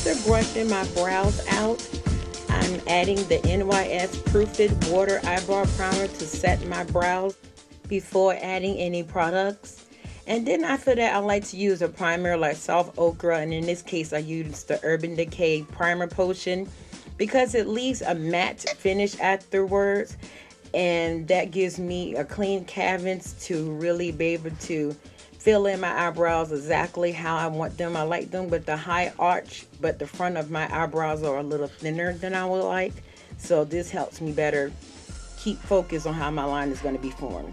after brushing my brows out, I'm adding the NYX Proofed Water Eyebrow Primer to set my brows before adding any products. And then after that, I like to use a primer like Soft Ochre, and in this case I use the Urban Decay Primer Potion because it leaves a matte finish afterwards, and that gives me a clean canvas to really be able to fill in my eyebrows exactly how I want them. I like them with the high arch, but the front of my eyebrows are a little thinner than I would like, so this helps me better keep focus on how my line is going to be formed.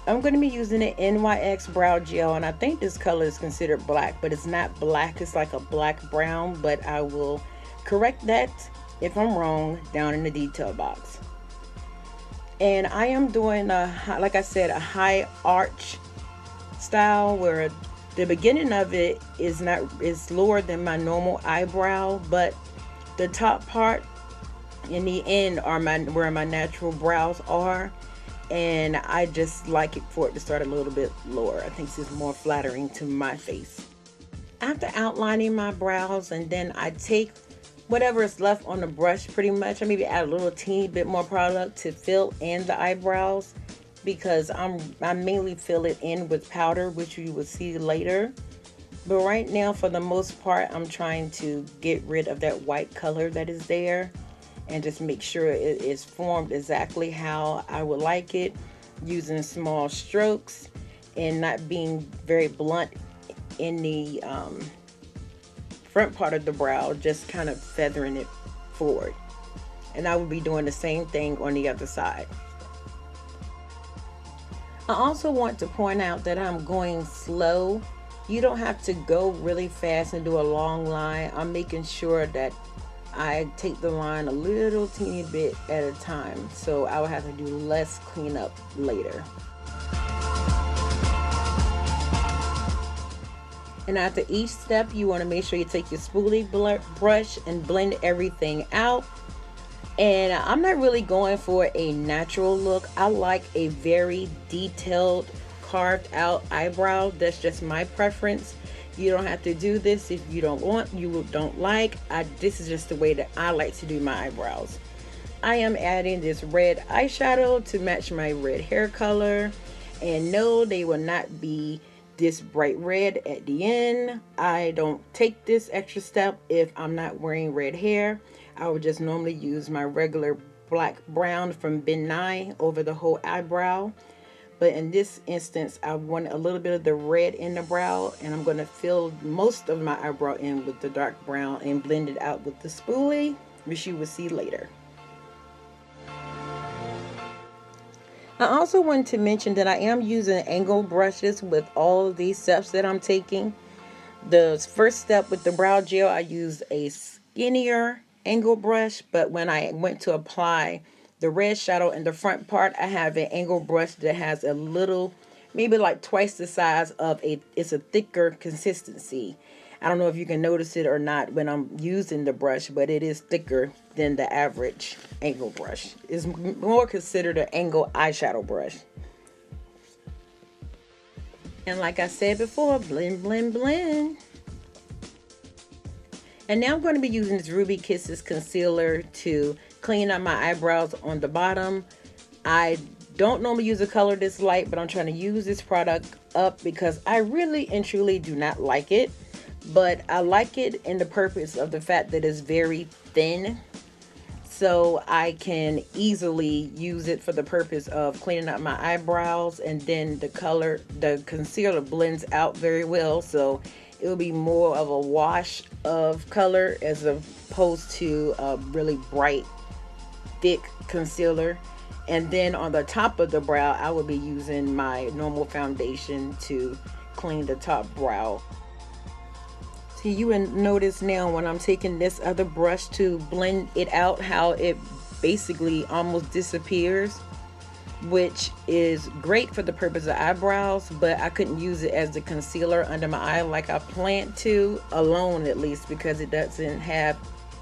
I'm going to be using the NYX Brow Gel, and I think this color is considered black, but it's not black. It's like a black brown, but I will correct that if I'm wrong down in the detail box. And I am doing, like I said, a high arch style where the beginning of it is lower than my normal eyebrow, but the top part and the end are where my natural brows are. And I just like it for it to start a little bit lower. I think this is more flattering to my face. After outlining my brows, and then I take whatever is left on the brush pretty much. I maybe add a little teeny bit more product to fill in the eyebrows because I mainly fill it in with powder, which you will see later. But right now, for the most part, I'm trying to get rid of that white color that is there and just make sure it is formed exactly how I would like it, using small strokes and not being very blunt in the front part of the brow, just kind of feathering it forward. And I will be doing the same thing on the other side. I also want to point out that I'm going slow. You don't have to go really fast and do a long line. I'm making sure that I take the line a little teeny bit at a time, so I will have to do less cleanup later. And after each step, you want to make sure you take your spoolie brush and blend everything out. And I'm not really going for a natural look. I like a very detailed, carved out eyebrow. That's just my preference. You don't have to do this if you don't want, you don't like. This is just the way that I like to do my eyebrows. I am adding this red eyeshadow to match my red hair color. And no, they will not be this bright red at the end. I don't take this extra step if I'm not wearing red hair. I would just normally use my regular black brown from Ben Nye over the whole eyebrow. But in this instance, I want a little bit of the red in the brow, and I'm going to fill most of my eyebrow in with the dark brown and blend it out with the spoolie, which you will see later. I also wanted to mention that I am using angle brushes with all of these steps that I'm taking. The first step with the brow gel, I used a skinnier angle brush, but when I went to apply the red shadow in the front part, I have an angle brush that has a little, maybe like twice the size of it's a thicker consistency. I don't know if you can notice it or not when I'm using the brush, but it is thicker than the average angle brush. It's more considered an angle eyeshadow brush. And like I said before, blend, blend, blend. And now I'm going to be using this Ruby Kisses concealer to clean up my eyebrows on the bottom. I don't normally use a color this light, but I'm trying to use this product up because I really and truly do not like it. But I like it in the purpose of the fact that it's very thin, so I can easily use it for the purpose of cleaning up my eyebrows, and then the concealer blends out very well, so it will be more of a wash of color as opposed to a really bright thick concealer. And then on the top of the brow, I will be using my normal foundation to clean the top brow. So you will notice now when I'm taking this other brush to blend it out, how it basically almost disappears, which is great for the purpose of eyebrows, but I couldn't use it as the concealer under my eye like I planned to, alone at least, because it doesn't have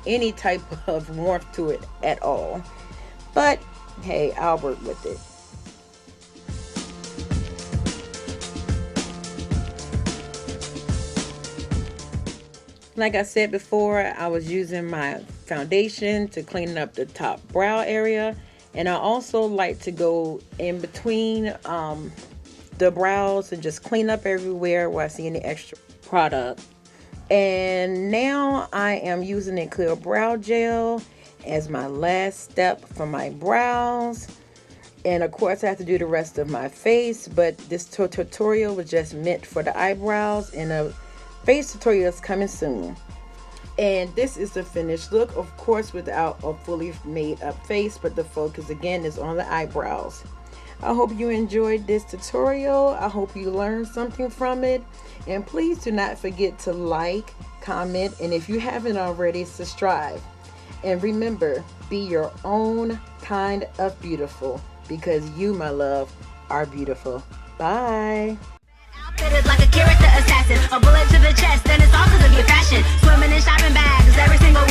any type of warmth to it at all. But hey, I'll work with it. Like I said before, I was using my foundation to clean up the top brow area. And I also like to go in between the brows and just clean up everywhere where I see any extra product. And now I am using a clear brow gel as my last step for my brows. And of course I have to do the rest of my face, but this tutorial was just meant for the eyebrows, and a face tutorial is coming soon. And this is the finished look, of course without a fully made up face, but the focus again is on the eyebrows. I hope you enjoyed this tutorial. I hope you learned something from it. And please do not forget to like, comment, and if you haven't already, subscribe. And remember, be your own kind of beautiful, because you, my love, are beautiful. Bye. Outfitted like a character assassin, a bullet to the chest, and it's all 'cause of your fashion. Swimming in shopping bags, every single